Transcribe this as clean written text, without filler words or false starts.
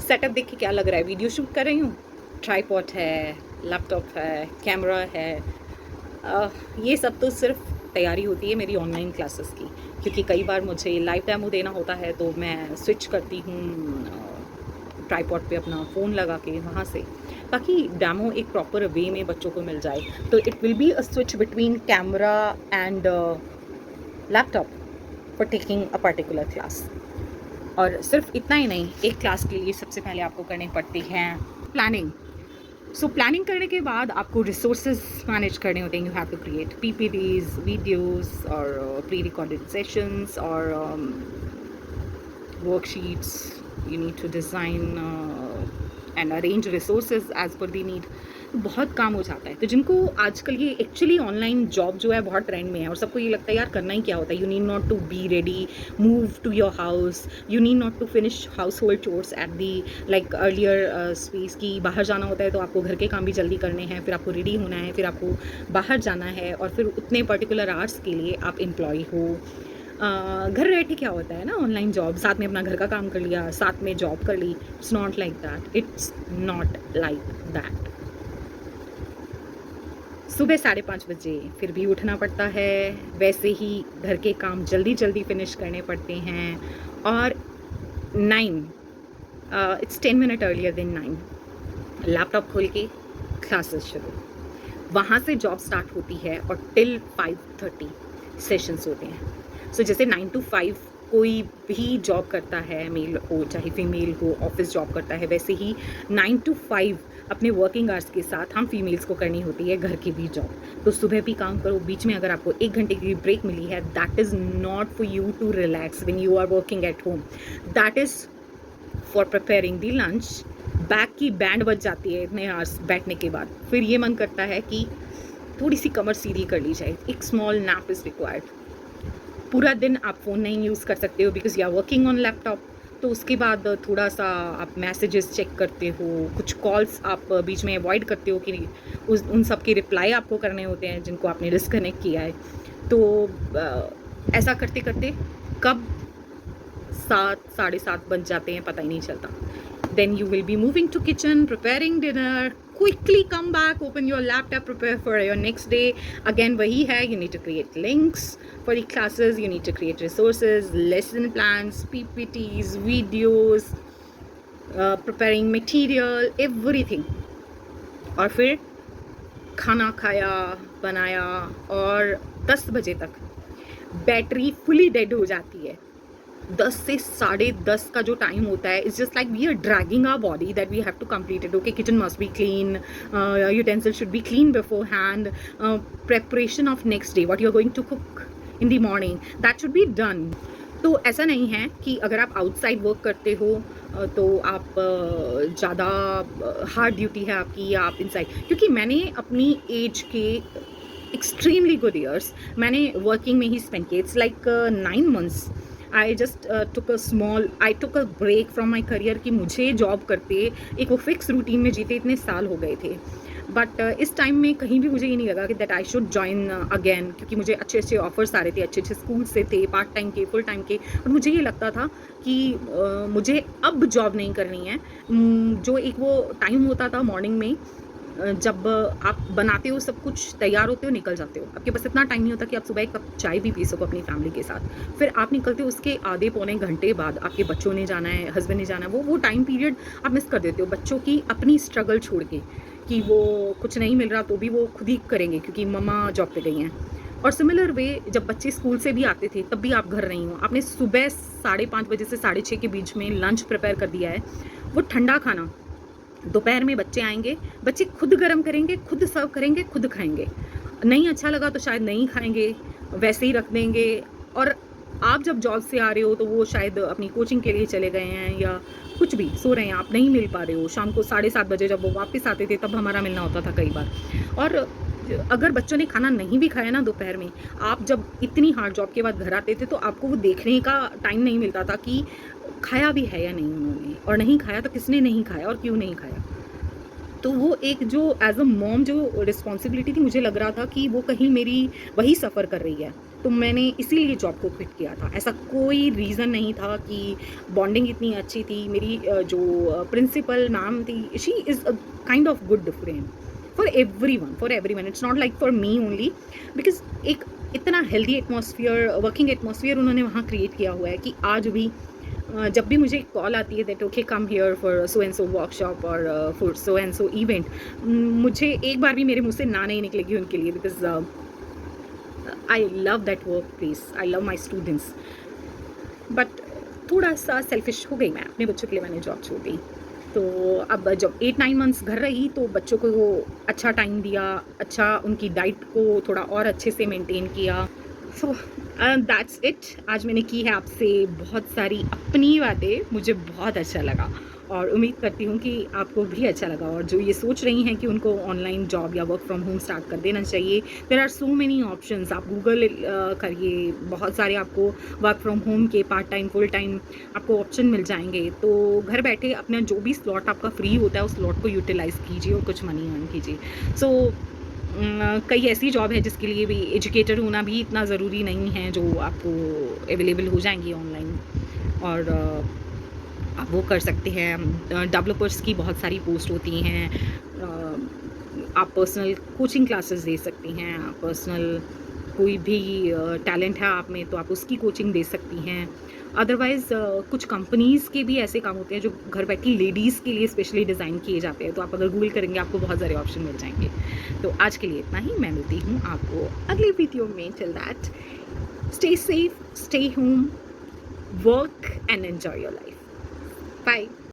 Setup देख के क्या लग रहा है? वीडियो शूट कर रही हूँ। ट्राइपॉड है, लैपटॉप है, कैमरा है। ये सब तो सिर्फ तैयारी होती है मेरी ऑनलाइन क्लासेस की, क्योंकि कई बार मुझे लाइव डेमो देना होता है तो मैं स्विच करती हूँ ट्राइपॉड पे अपना फ़ोन लगा के वहाँ से, ताकि डेमो एक प्रॉपर वे में बच्चों को मिल जाए। तो it will be a switch between camera and laptop for taking a particular class. और सिर्फ इतना ही नहीं, एक क्लास के लिए सबसे पहले आपको करनी पड़ती है प्लानिंग। सो प्लानिंग करने के बाद आपको रिसोर्सेज मैनेज करने होते हैं। You have to create PPTs, videos और प्री रिकॉर्डेड सेशंस और worksheets. You need to design and arrange resources as per the need. बहुत काम हो जाता है। तो जिनको आजकल ये एक्चुअली ऑनलाइन जॉब जो है बहुत ट्रेंड में है और सबको ये लगता है यार करना ही क्या होता है, you need not to be ready, move to your house, you need not to finish house hold chores at the like earlier space की। बाहर जाना होता है तो आपको घर के काम भी जल्दी करने हैं, फिर आपको रेडी होना है, फिर आपको बाहर जाना है और फिर उतने पर्टिकुलर आवर्स के लिए आप एम्प्लॉय हो। घर बैठे क्या होता है ना, ऑनलाइन जॉब, साथ में अपना घर का काम कर लिया, साथ में जॉब कर ली। It's not like that, it's not like that. सुबह 5:30 बजे फिर भी उठना पड़ता है, वैसे ही घर के काम जल्दी जल्दी फिनिश करने पड़ते हैं। और 9 it's 10 minute earlier than 9 laptop खोल के क्लासेस शुरू, वहाँ से जॉब स्टार्ट होती है और टिल 5:30 सेशंस होते हैं। सो जैसे 9 to 5 कोई भी जॉब करता है, मेल हो चाहे फीमेल हो, ऑफिस जॉब करता है, वैसे ही 9 to 5 अपने वर्किंग आवर्स के साथ हम फीमेल्स को करनी होती है घर की भी जॉब। तो सुबह भी काम करो, बीच में अगर आपको 1 घंटे की ब्रेक मिली है, that is not for you to relax when you are working at home, that is for preparing the lunch. Back की बैंड बज जाती है इतने आवर्स बैठने के बाद, फिर ये मन करता है कि थोड़ी सी कमर सीधी कर ली जाए, एक स्मॉल नैप इज़ रिक्वायर्ड। पूरा दिन आप फ़ोन नहीं यूज़ कर सकते हो because you are working on laptop. तो उसके बाद थोड़ा सा आप मैसेजेस चेक करते हो, कुछ कॉल्स आप बीच में अवॉइड करते हो कि उन सब के रिप्लाई आपको करने होते हैं जिनको आपने डिस्कनेक्ट किया है। तो ऐसा करते करते कब 7 साढ़े 7 बज जाते हैं पता ही नहीं चलता। Then you will be moving to kitchen, preparing dinner, quickly come back, open your laptop, prepare for your next day. Again वही है, you need to create links for the classes, you need to create resources, lesson plans, PPTs, videos, preparing material, everything. और फिर खाना खाया, बनाया और 10 बजे तक बैटरी फुली डेड हो जाती है। 10 से 10:30 का जो टाइम होता है, it's just like we are dragging our body that we have to complete it. Okay, kitchen must be clean, utensil should be clean beforehand, preparation of next day, what you are going to cook in the morning, that should be done. तो ऐसा नहीं है कि अगर आप outside work करते हो तो आप ज़्यादा हार्ड ड्यूटी है आपकी, या आप इनसाइड, क्योंकि मैंने अपनी एज के एक्सट्रीमली गुड ईयर्स मैंने वर्किंग में ही स्पेंड किए। It's like 9 months I just took a break from my career कि मुझे जॉब करते एक वो फिक्स रूटीन में जीते इतने साल हो गए थे। बट इस टाइम में कहीं भी मुझे ये नहीं लगा कि that I should join again, क्योंकि मुझे अच्छे अच्छे ऑफर्स आ रहे थे, अच्छे अच्छे स्कूल से थे, पार्ट टाइम के, फुल टाइम के। और मुझे ये लगता था कि मुझे अब जॉब नहीं करनी है। जो एक वो टाइम होता था मॉर्निंग में, जब आप बनाते हो, सब कुछ तैयार होते हो, निकल जाते हो, आपके पास इतना टाइम नहीं होता कि आप सुबह एक कप चाय भी पी सको अपनी फैमिली के साथ। फिर आप निकलते हो, उसके आधे पौने घंटे बाद आपके बच्चों ने जाना है, हस्बैंड ने जाना है, वो टाइम पीरियड आप मिस कर देते हो। बच्चों की अपनी स्ट्रगल छोड़ के कि वो कुछ नहीं मिल रहा तो भी वो खुद ही करेंगे क्योंकि मम्मा जॉब पे गई हैं। और सिमिलर वे जब बच्चे स्कूल से भी आते थे तब भी आप घर नहीं हो, आपने सुबह 5:30 बजे से 6:30 के बीच में लंच प्रिपेयर कर दिया है। वो ठंडा खाना दोपहर में बच्चे आएंगे, बच्चे खुद गर्म करेंगे, खुद सर्व करेंगे, खुद खाएंगे। नहीं अच्छा लगा तो शायद नहीं खाएंगे, वैसे ही रख देंगे। और आप जब जॉब से आ रहे हो तो वो शायद अपनी कोचिंग के लिए चले गए हैं या कुछ भी सो रहे हैं, आप नहीं मिल पा रहे हो। शाम को 7:30 बजे जब वो वापस आते थे तब हमारा मिलना होता था कई बार। और अगर बच्चों ने खाना नहीं भी खाया ना दोपहर में, आप जब इतनी हार्ड जॉब के बाद घर आते थे तो आपको वो देखने का टाइम नहीं मिलता था कि खाया भी है या नहीं उन्होंने, और नहीं खाया तो किसने नहीं खाया और क्यों नहीं खाया। तो वो एक जो एज अ मॉम जो रिस्पॉन्सिबिलिटी थी, मुझे लग रहा था कि वो कहीं मेरी वही सफ़र कर रही है। तो मैंने इसीलिए जॉब को क्विट किया था। ऐसा कोई रीज़न नहीं था कि बॉन्डिंग इतनी अच्छी थी। मेरी जो प्रिंसिपल मैम थी, she is a kind of good friend for everyone, it's not like for me only, because एक इतना हेल्दी एटमॉस्फेयर, वर्किंग एटमॉस्फेयर उन्होंने वहाँ क्रिएट किया हुआ है कि आज भी जब भी मुझे कॉल आती है that okay come here for so and so workshop और for so and so event, मुझे एक बार भी मेरे मुँह से ना नहीं निकलेगी उनके लिए, because I love that work place, I love my students. But थोड़ा-सा सेल्फिश हो गई मैं, अपने बच्चों के लिए मैंने जॉब छोड़ दी। तो अब जब 8-9 मंथ्स घर रही तो बच्चों को अच्छा टाइम दिया, अच्छा उनकी डाइट को थोड़ा और अच्छे से मेंटेन किया। So that's it. आज मैंने की है आपसे बहुत सारी अपनी बातें, मुझे बहुत अच्छा लगा और उम्मीद करती हूँ कि आपको भी अच्छा लगा। और जो ये सोच रही हैं कि उनको ऑनलाइन जॉब या वर्क फ्रॉम होम स्टार्ट कर देना चाहिए, there are so many options. आप गूगल करिए, बहुत सारे आपको वर्क फ्रॉम होम के पार्ट टाइम, फुल टाइम आपको ऑप्शन मिल जाएंगे। तो घर बैठे अपना जो भी स्लॉट आपका फ्री होता है उस स्लॉट को यूटिलाइज़ कीजिए और कुछ मनी अर्न कीजिए। सो कई ऐसी जॉब है जिसके लिए भी एजुकेटेड होना भी इतना ज़रूरी नहीं है, जो आपको अवेलेबल हो जाएंगी ऑनलाइन और आप वो कर सकते हैं। डेवलपर्स की बहुत सारी पोस्ट होती हैं। आप पर्सनल कोचिंग क्लासेस दे सकती हैं, आप पर्सनल कोई भी टैलेंट है आप में तो आप उसकी कोचिंग दे सकती हैं। अदरवाइज़ कुछ कंपनीज़ के भी ऐसे काम होते हैं जो घर बैठी लेडीज़ के लिए स्पेशली डिज़ाइन किए जाते हैं, तो आप अगर गूगल करेंगे आपको बहुत सारे ऑप्शन मिल जाएंगे। तो आज के लिए इतना ही, मैं मिलती हूँ आपको अगली वीडियो में। Till that, stay safe, stay home, work and enjoy your life. Bye.